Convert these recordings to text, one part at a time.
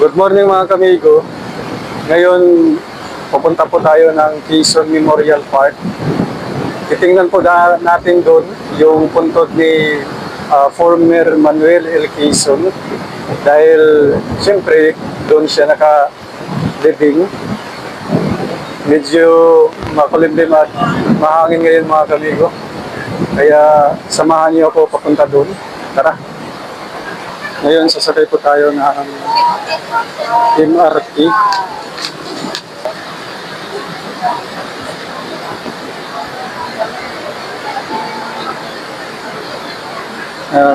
Good morning mga kamigo. Ngayon, pupunta po tayo ng Quezon Memorial Park. Titingnan po natin doon yung puntod ni former Manuel L. Quezon. Dahil, siyempre, doon siya naka-living. Medyo makulimlim at mahangin ngayon mga kamigo. Kaya, samahan niyo ako papunta doon. Tara! Ngayon, sasakay po tayo ng MRT.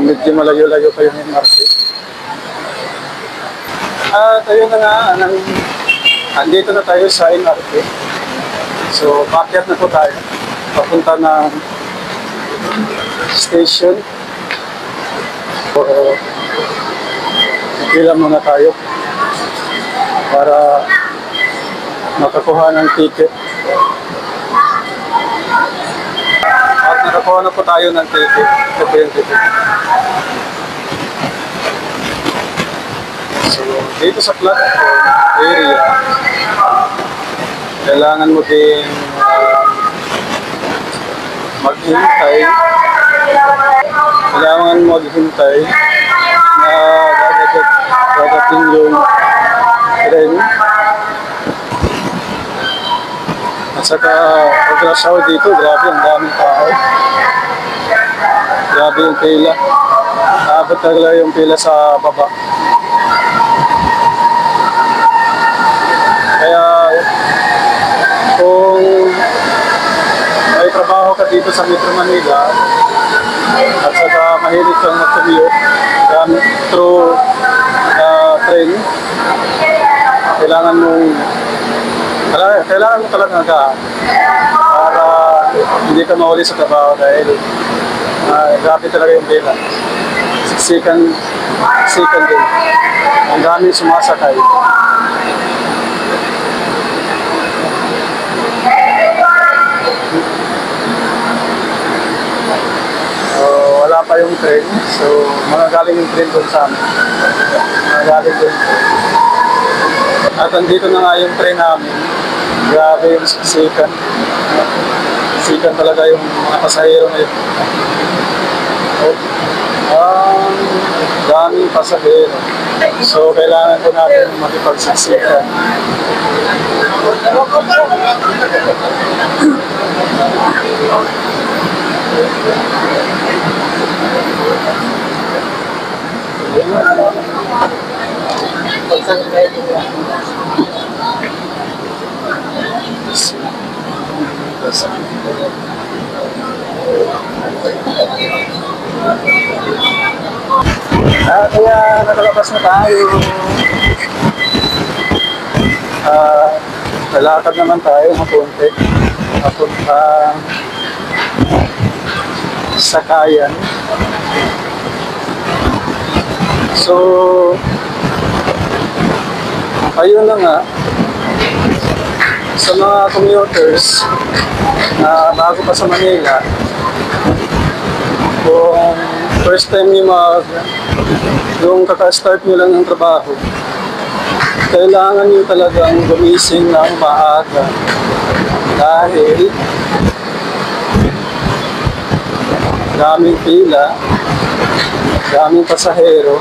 Medyo malayo-layo pa yung MRT. Tayo na nga, andito na tayo sa MRT. So, paakyat na po tayo. Papunta ng station. So, pila muna tayo para makakuha ng ticket. At nakakuha na po tayo ng ticket. Ito po yung ticket. So, dito sa platform area, kailangan mo din maghintay. Kailangan mo maghintay na dadating yung tren. At saka pag-rush hour dito, grabe ang daming tao. Grabe yung pila. Abot talaga yung pila sa baba. Kaya kung may trabaho ka dito sa Metro Manila at saka mahilig kang mag-commute through train, kailangan mo talaga para hindi ka mawali sa trabaho dahil grabe talaga yung pila. Siksikan din. Ang daming sumasakay. Wala pa yung train. So, magagaling yung train doon sa amin. Magagaling doon. At andito na nga yung train namin. Grabe yung siksikan. Siksikan talaga yung mga pasahero na yun. Daming pasahero. So, kailangan po natin makipagsiksikan. Kaya nakalabas na tayo. Lalakad naman tayo mapunti. Papunta sa Kayan. So, ayun na nga. Sa mga commuters na bago pa sa Manila, kung first time nyo yung kaka-start nyo lang ng trabaho, kailangan nyo talagang gumising ng maaga dahil daming pila, daming pasahero,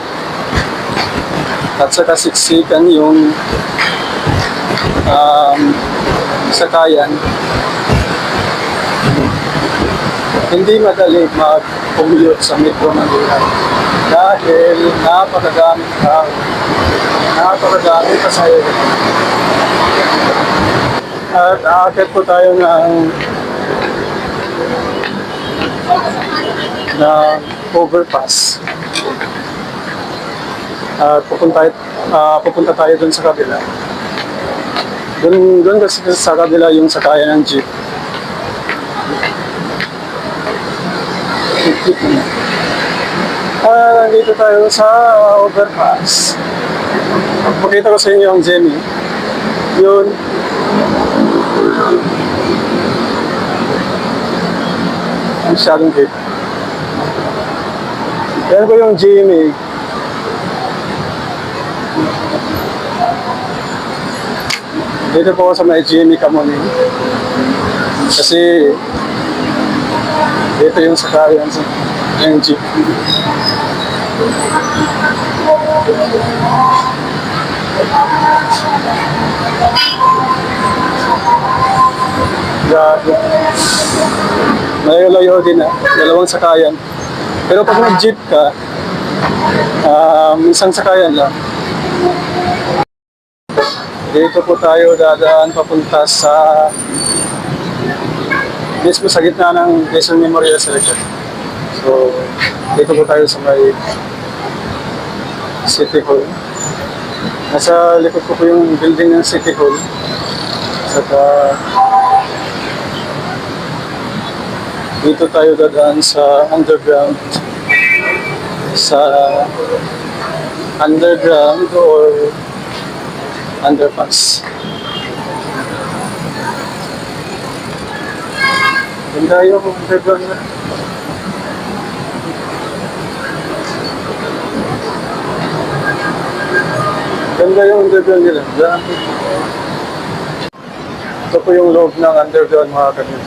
at saka siksikan yung sakayan. Hindi madali mag-commute sa Metro Manila dahil napakadaming tao, napakadaming pasahero. At aakit po tayo ng overpass. At pupunta tayo dun sa kabila. Doon kasi sa kabila yung sakayan ng jeep. Nandito tayo sa overpass. Pakita ko sa inyo ang Jenny. Yun. Masyadong hit. Yan po yung GMA. Dito po ako sa may Jimmy Kamuning. Kasi dito yung sakayan sa yung jeep. Grabe. Malayo-layo din dalawang sakayan. Pero pag nag-jeep ka, isang sakayan lang. Dito po tayo dadaan papunta sa mismo sa gitna ng Quezon Memorial Circle. So, dito po tayo sa may City Hall. Nasa likod ko po yung building ng City Hall. Saka dito tayo dadaan sa underground or underpass. Ganda yung underground na. Ganda yung underground nila. Ito po yung loob ng underground mga kanil.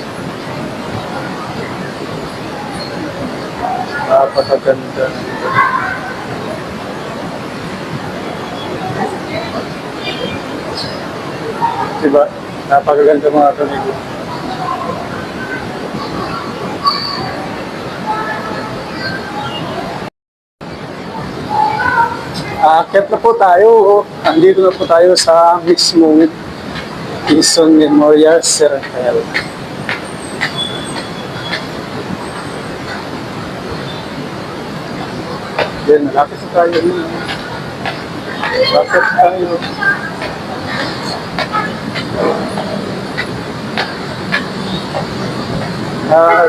Napakaganda. Diba? Napakaganda mga kanil. Aakyat na po tayo. Andito na po tayo sa mismong Quezon Memorial Circle. Yan, malapit na tayo. Malapit tayo.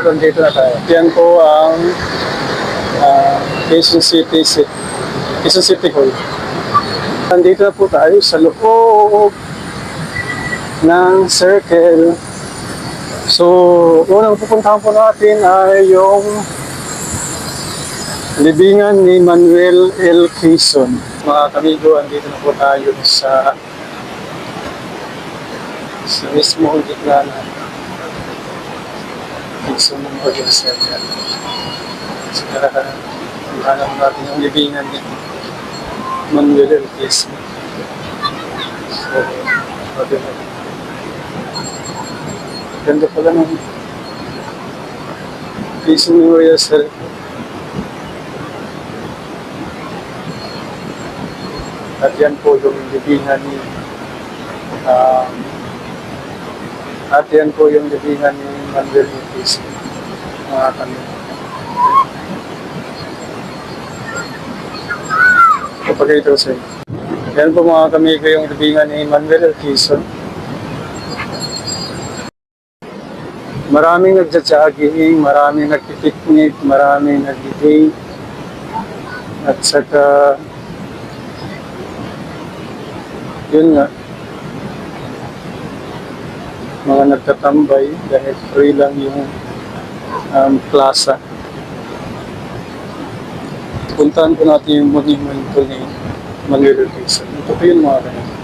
Nandito na tayo. Yan po ang Quezon City Hall. Nandito na po tayo sa loob ng circle. So, unang pupuntahan po natin ay yung libingan ni Manuel L. Quezon. Mga kamigo, andito na po tayo sa mismo gitna na Quezon Memorial Circle. So, hanap natin yung libingan ni Manuel L. Quezon. So, ganda pala ng Quezon Memorial Circle. At yan po yung libingan ni Manuel L. Quezon. Mga kanila. Kapag ito sa inyo. Yan po mga kamigo yung libingan ni Manuel L. Quezon. Maraming nagja-jogging, maraming nagpipiknik, maraming nag-date. At saka, yun nga, mga nagtatambay dahil free lang yung plaza. Puntahan po natin yung monumento ni Manuel L. Quezon. Ito po yung mga kanina.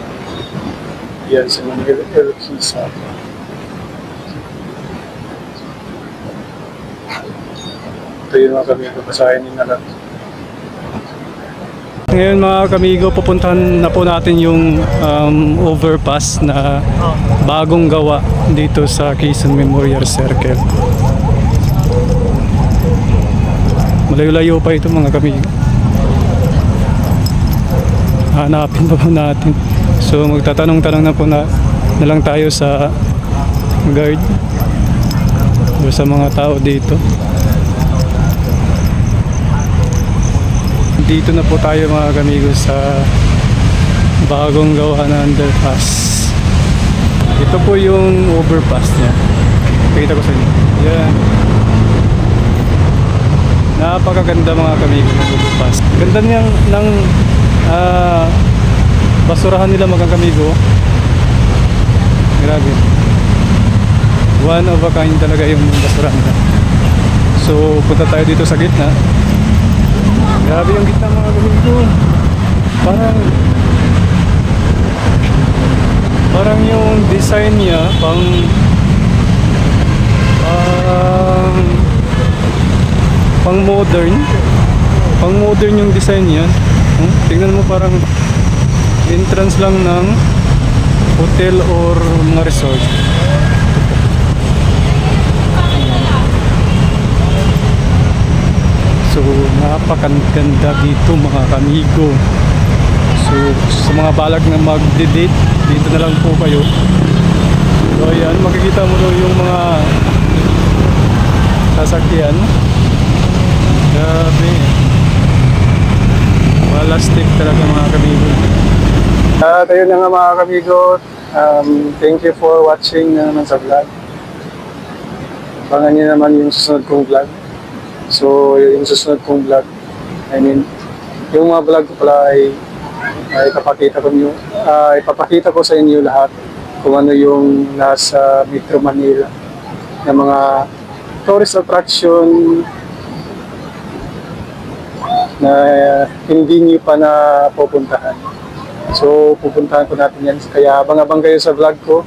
Yan si Manuel L. Quezon. Ito yung mga kamigo, basahin nyo na lang. Ngayon mga kamigo, pupuntahan na po natin yung overpass na bagong gawa dito sa Quezon Memorial Circle. Malayo-layo pa ito mga kamigo. Hanapin pa po natin. So magtatanong-tanong na po na lang tayo sa guard o sa mga tao dito. Dito na po tayo mga kamigo sa bagong gawa na underpass. Ito po yung overpass niya. Pakita ko sa inyo. Yan. Napakaganda mga kamigo ng overpass. Ganda niyang ng basurahan nila mga kamigo. Grabe. One of a kind talaga yung basurahan nila. So punta tayo dito sa gitna. Grabe yung gitna mga kamigo. Parang Parang yung design niya pang pang modern. Pang modern yung design niya. Tingnan mo, parang entrance lang ng hotel or mga resort. So, napakaganda dito mga kamigo. So, sa mga balak na mag-date, dito na lang po kayo. So, ayan, makikita mo doon yung mga sasakyan. Grabe. Walastik talaga mga kamigo. Tayo na nga mga kamigo. Thank you for watching na naman sa vlog. Abangan nyo naman yung susunod kong vlog. So, yung susunod kong vlog, yung mga vlog ko pala ay ipapakita ko sa inyo lahat kung ano yung nasa Metro Manila na mga tourist attraction na hindi nyo pa na pupuntahan. So, pupuntahan ko natin yan. Kaya abang-abang kayo sa vlog ko.